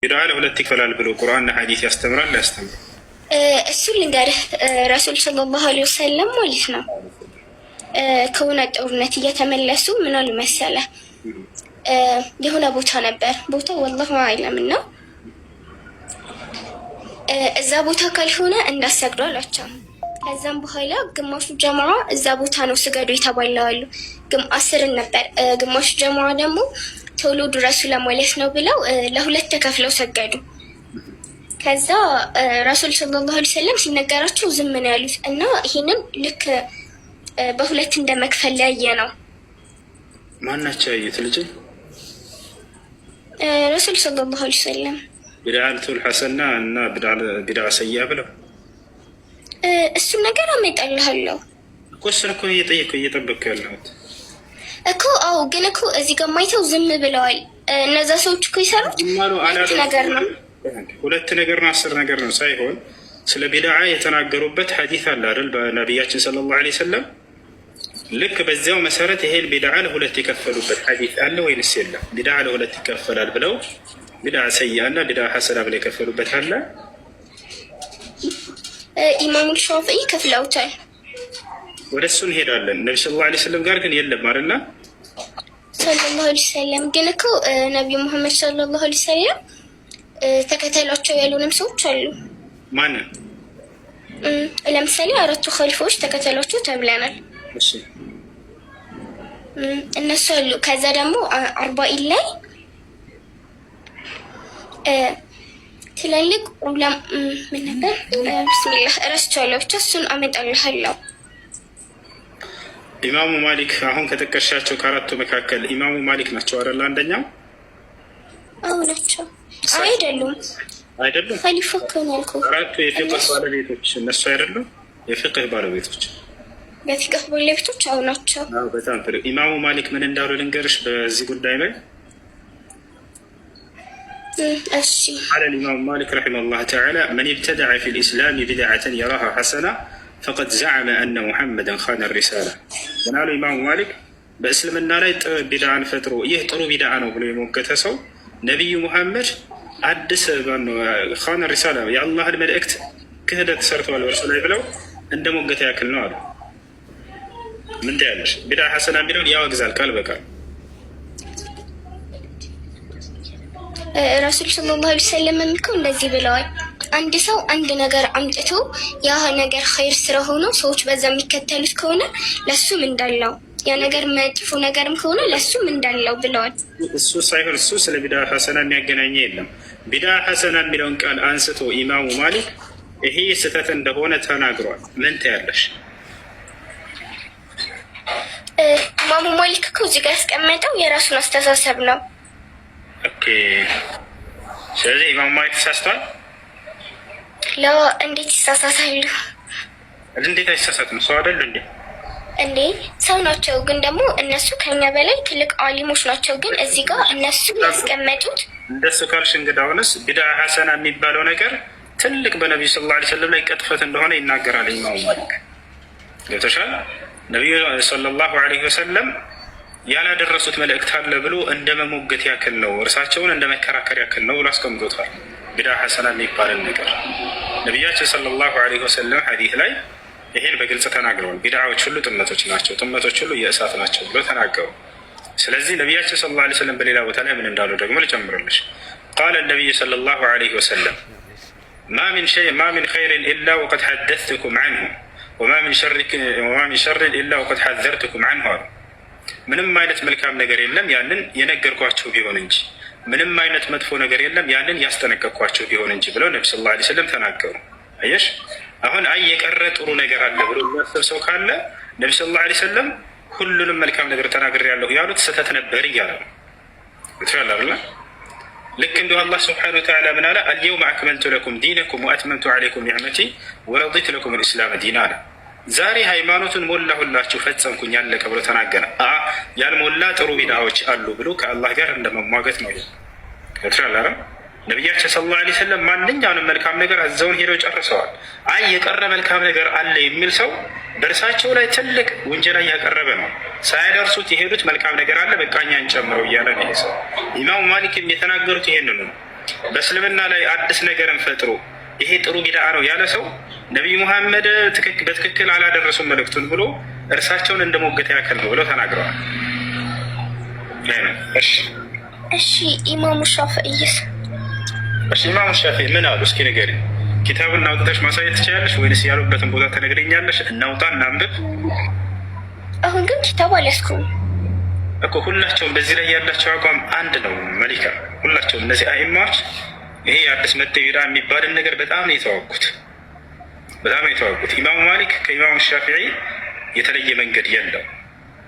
ቢድዓ ለሁለት ይከፈላል ብሎ ቁርአንና ሐዲስ ያስተምራል ያስተምራል? እሱን ልንገርህ። ረሱል ሰለላሁ ዐለይሂ ወሰለም ማለት ነው ከሆነ ጦርነት እየተመለሱ ምን አሉ መሰለህ? የሆነ ቦታ ነበር፣ ቦታው ወላሁ አዕለም ነው። እዛ ቦታ ካልሆነ እንዳሰግዱ አላቸው። ከዛም በኋላ ግማሹ ጀማዓ እዛ ቦታ ነው ስገዱ የተባለዋሉ፣ 10 ነበር። ግማሹ ጀማዓ ደግሞ ቶሎ ድረሱ ለማለት ነው ብለው ለሁለት ተከፍለው ሰገዱ። ከዛ ረሱል ሰለላሁ ዐለይሂ ወሰለም ሲነገራቸው ዝም ነው ያሉት እና ይሄንን ልክ በሁለት እንደመክፈል ያየ ነው። ማናቸው ያዩት ልጅ? ረሱል ሰለላሁ ዐለይሂ ወሰለም ቢድዓቱል ሐሰና እና ቢድዓ ሰይአ ብለው እሱን ነገር አመጣልሃለሁ እኮ። እሱን እኮ እየጠበቅኩ ያለሁት እኮ። አዎ ግን እኮ እዚህ ጋር ማይተው ዝም ብለዋል። እነዛ ሰዎች እኮ ይሰሩት ሁለት ነገር ነው፣ 2 ነገር ነው፣ 10 ነገር ነው ሳይሆን ስለ ቢድዓ የተናገሩበት ሐዲስ አለ አይደል? በነቢያችን ሰለላሁ ዐለይሂ ወሰለም ልክ በዚያው መሰረት ይሄን ቢድዓ ለሁለት የከፈሉበት ሐዲስ አለ ወይንስ የለም? ቢድዓ ለሁለት ይከፈላል ብለው ቢድዓ ሰይአ እና ቢድዓ ሐሰና ብለው የከፈሉበት አለ? ኢማሙ ሻፊዒ ከፍለውታል። ወደ እሱ እንሄዳለን። ነቢ ሰለላሁ ዐለይሂ ወሰለም ጋር ግን የለም አይደለ? ሰለላሁ ዐለይሂ ወሰለም ግን እኮ ነቢዩ ሙሐመድ ሰለላሁ ዐለይሂ ወሰለም ተከተሏቸው ያሉንም ሰዎች አሉ። ማንን? ለምሳሌ 4ቱ ኸሊፋዎች ተከተሏቸው ተብለናል። እሺ እነሱ አሉ። ከዛ ደግሞ 40 ላይ ትላልቅ ዑለማ ምን ነበር? ቢስሚላህ እረስቸዋለሁ፣ ብቻ እሱን አመጣልሃለሁ። ኢማሙ ማሊክ አሁን ከጠቀሻቸው ከአራቱ መካከል ኢማሙ ማሊክ ናቸው አይደል? አንደኛው? አዎ ናቸው። አይደሉም አይደሉም፣ ኸሊፋ እኮ ነው ያልኩህ። አራቱ የፊቅህ ባለቤቶች እነሱ አይደሉም? የፊቅህ ባለቤቶች በፊቅህ ባለቤቶች አዎ ናቸው። አዎ በጣም ጥሩ። ኢማሙ ማሊክ ምን እንዳሉ ልንገርሽ በዚህ ጉዳይ ላይ። قال الإمام مالك رحمه الله تعالى: من ابتدع في الإسلام بدعة يراها حسنة فقد زعم أن محمدا خان الرسالة. قال الإمام مالك بإسلامنا لا بدعة فترو يهترو بدعة بلو يمكن تسو نبي محمد አዲስ خان الرسالة يا الله الملائكة ክህደት ሰርተዋል በርሱ ላይ ብለው እንደ ሞገተ ያክል ነው አሉ። ምን ታያለሽ? ቢድዓ ሐሰና የሚለውን ያወግዛል ቃል በቃል። ረሱል ሰለላሁ ዐለይሂ ወሰለም እኮ እንደዚህ ብለዋል። አንድ ሰው አንድ ነገር አምጥቶ ያ ነገር ኸይር ስራ ሆኖ ሰዎች በዛ የሚከተሉት ከሆነ ለሱም እንዳለው፣ ያ ነገር መጥፎ ነገርም ከሆነ ለሱም እንዳለው ብለዋል። እሱ ሳይሆን እሱ ስለ ቢድዓ ሐሰና የሚያገናኘ የለም። ቢድዓ ሐሰና የሚለውን ቃል አንስቶ ኢማሙ ማሊክ ይሄ ስህተት እንደሆነ ተናግሯል። ምን ታያለሽ? ኢማሙ ማሊክ እኮ እዚህ ጋር ያስቀመጠው የራሱን አስተሳሰብ ነው። ኦኬ፣ ስለዚህ ኢማሙ ማሊክ ተሳስተዋል? እንዴት ይሳሳታሉ? እንዴት አይሳሳትም? ሰው አይደሉ እንዴ? እንዴ ሰው ናቸው፣ ግን ደግሞ እነሱ ከኛ በላይ ትልቅ አሊሞች ናቸው። ግን እዚህ ጋር እነሱ ያስቀመጡት እንደሱ ካልሽ እንግዳውንስ ቢድዓ ሐሰና የሚባለው ነገር ትልቅ በነቢዩ ሰለላሁ ዐለይሂ ወሰለም ላይ ቅጥፈት እንደሆነ ይናገራል ኢማሙ ማሊክ። ገብቶሻል? ነቢዩ ሰለላሁ ዐለይሂ ወሰለም ያላደረሱት መልእክት አለ ብሎ እንደ መሞገት ያክል ነው፣ እርሳቸውን እንደ መከራከር ያክል ነው ብሎ አስቀምጦታል። ቢድዓ ሐሰና የሚባልን ነገር ነቢያችን ሰለላሁ ዐለይሂ ወሰለም ሐዲስ ላይ ይሄን በግልጽ ተናግረዋል። ቢድዓዎች ሁሉ ጥመቶች ናቸው፣ ጥመቶች ሁሉ የእሳት ናቸው ብሎ ተናገሩ። ስለዚህ ነቢያችን ሰለላሁ ዐለይሂ ወሰለም በሌላ ቦታ ላይ ምን እንዳሉ ደግሞ ልጨምርልሽ። ቃለ ነቢዩ ሰለላሁ ዐለይሂ ወሰለም ማ ሚን ኸይሪን ኢላ ወቀድ ሐደስቱኩም ዐንሁ ወማ ሚን ሸርን ኢላ ወቀድ ሐዘርቱኩም ዐንሁ አሉ። ምንም አይነት መልካም ነገር የለም ያንን የነገርኳቸው ቢሆን እንጂ፣ ምንም አይነት መጥፎ ነገር የለም ያንን ያስጠነቀቅኳቸው ቢሆን እንጂ ብለው ነቢ ሰለላሁ ዐለይሂ ወሰለም ተናገሩ። አየሽ፣ አሁን የቀረ ጥሩ ነገር አለ ብሎ የሚያስብ ሰው ካለ ነቢ ሰለላሁ ዐለይሂ ወሰለም ሁሉንም መልካም ነገር ተናግሬያለሁ ያሉት ስህተት ነበር እያለ ነው። ትላላ ልክ እንዲሁ አላህ ስብሓነሁ ወተዓላ ምን አለ? አልየውመ አክመልቱ ለኩም ዲነኩም ወአትመምቱ ዐለይኩም ኒዕመቲ ወረዲቱ ለኩም ልእስላመ ዲና አለ። ዛሬ ሃይማኖቱን ሞላሁላችሁ ፈጸምኩኝ ያለቀ ብሎ ተናገረ። ያልሞላ ጥሩ ቢድዓዎች አሉ ብሎ ከአላህ ጋር እንደመሟገት ነው። ትላላ ነቢያችን ሰለላሁ ዐለይሂ ወሰለም ማንኛውንም መልካም ነገር አዘውን ሄደው ጨርሰዋል። የቀረ መልካም ነገር አለ የሚል ሰው በእርሳቸው ላይ ትልቅ ውንጀላ እያቀረበ ነው። ሳያደርሱት የሄዱት መልካም ነገር አለ በቃ እኛን ጨምረው እያለ ነው ሰው። ኢማሙ ማሊክም የተናገሩት ይሄንኑ ነው። በእስልምና ላይ አዲስ ነገርን ፈጥሮ ይሄ ጥሩ ቢድዓ ነው ያለ ሰው ነቢይ ሙሐመድ በትክክል አላደረሱም መልእክቱን ብሎ እርሳቸውን እንደ ሞገት ያክል ነው ብለው ተናግረዋል። እሺ ኢማሙ ሻፊዒስ? እሺ ኢማሙ ሻፊዒ ምን አሉ? እስኪ ንገሪኝ። ኪታቡን አውጥተሽ ማሳየት ትችላለሽ ወይንስ ያሉበትን ቦታ ተነግረኛለሽ? እናውጣ እናንብብ። አሁን ግን ኪታቡ አልያዝኩም እኮ። ሁላቸውም በዚህ ላይ ያላቸው አቋም አንድ ነው መሊካ። ሁላቸውም እነዚህ አኢማዎች ይሄ አዲስ መጤ ቢድዓ የሚባልን ነገር በጣም ነው የተዋጉት፣ በጣም ነው የተዋጉት። ኢማሙ ማሊክ ከኢማሙ ሻፊዒ የተለየ መንገድ የለው።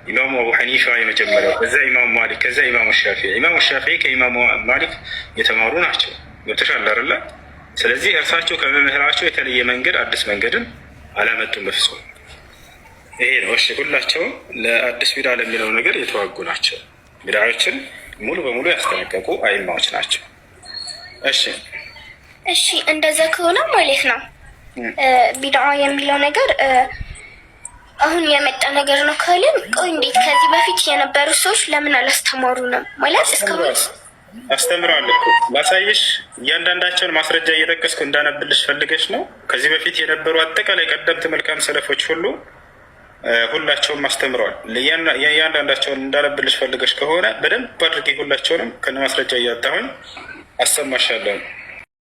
ኢማሙ አቡ ሐኒፋ የመጀመሪያው፣ ከዛ ኢማሙ ማሊክ፣ ከዛ ኢማሙ ሻፊዒ። ኢማሙ ሻፊዒ ከኢማሙ ማሊክ የተማሩ ናቸው። ገብቶሻል አይደለ? ስለዚህ እርሳቸው ከመምህራቸው የተለየ መንገድ አዲስ መንገድን አላመጡም በፍጹም። ይሄ ነው። እሺ ሁላቸውም ለአዲስ ቢድዓ ለሚለው ነገር የተዋጉ ናቸው። ቢድዓዎችን ሙሉ በሙሉ ያስጠነቀቁ አኢማዎች ናቸው። እሺ እንደዛ ከሆነ ማለት ነው ቢድዓ የሚለው ነገር አሁን የመጣ ነገር ነው ካለን፣ ቆይ እንዴት ከዚህ በፊት የነበሩ ሰዎች ለምን አላስተማሩንም? ማለት እስካሁን አስተምረዋል እኮ ላሳይሽ። እያንዳንዳቸውን ማስረጃ እየጠቀስኩ እንዳነብልሽ ፈልገሽ ነው። ከዚህ በፊት የነበሩ አጠቃላይ ቀደምት መልካም ሰለፎች ሁሉ ሁላቸውም አስተምረዋል። እያንዳንዳቸውን እንዳነብልሽ ፈልገሽ ከሆነ በደንብ አድርጌ ሁላቸውንም ከነ ማስረጃ እያጣሁኝ አሰማሻለሁ።